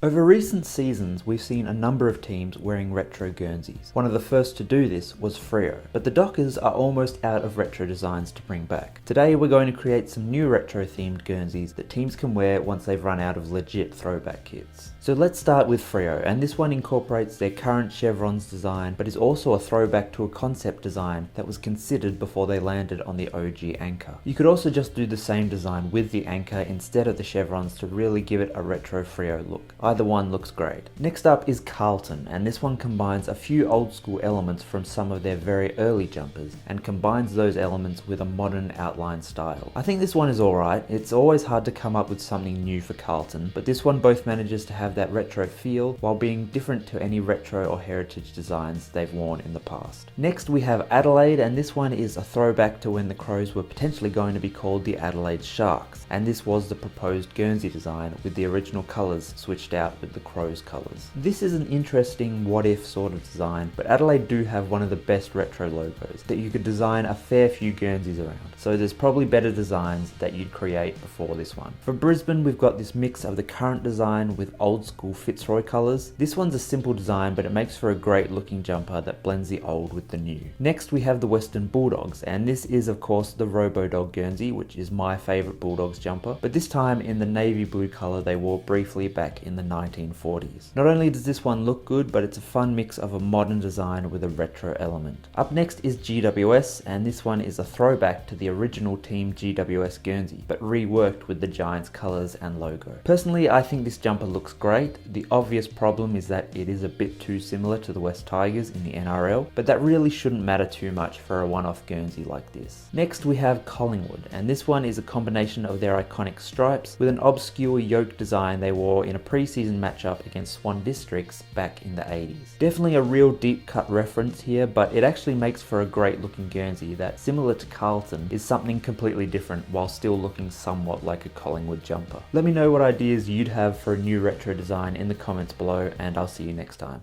Over recent seasons, we've seen a number of teams wearing retro Guernseys. One of the first to do this was Freo, but the Dockers are almost out of retro designs to bring back. Today we're going to create some new retro themed Guernseys that teams can wear once they've run out of legit throwback kits. So let's start with Freo, and this one incorporates their current chevrons design, but is also a throwback to a concept design that was considered before they landed on the OG anchor. You could also just do the same design with the anchor instead of the chevrons to really give it a retro Freo look. Either one looks great. Next up is Carlton, and this one combines a few old school elements from some of their very early jumpers and combines those elements with a modern outline style. I think this one is alright. It's always hard to come up with something new for Carlton, but this one both manages to have that retro feel while being different to any retro or heritage designs they've worn in the past. Next we have Adelaide, and this one is a throwback to when the Crows were potentially going to be called the Adelaide Sharks, and this was the proposed Guernsey design with the original colours switched out with the Crows colours. This is an interesting what if sort of design, but Adelaide do have one of the best retro logos that you could design a fair few Guernseys around, so there's probably better designs that you'd create before this one. For Brisbane, we've got this mix of the current design with old school Fitzroy colours. This one's a simple design, but it makes for a great looking jumper that blends the old with the new. Next we have the Western Bulldogs, and this is of course the Robo-Dog Guernsey, which is my favourite Bulldogs jumper, but this time in the navy blue colour they wore briefly back in the 1940s. Not only does this one look good, but it's a fun mix of a modern design with a retro element. Up next is GWS, and this one is a throwback to the original Team GWS Guernsey, but reworked with the Giants colours and logo. Personally, I think this jumper looks great. The obvious problem is that it is a bit too similar to the West Tigers in the NRL, but that really shouldn't matter too much for a one-off Guernsey like this. Next we have Collingwood, and this one is a combination of their iconic stripes with an obscure yoke design they wore in a pre-season matchup against Swan Districts back in the 80s. Definitely a real deep cut reference here, but it actually makes for a great looking Guernsey that, similar to Carlton, is something completely different while still looking somewhat like a Collingwood jumper. Let me know what ideas you'd have for a new retro design in the comments below, and I'll see you next time.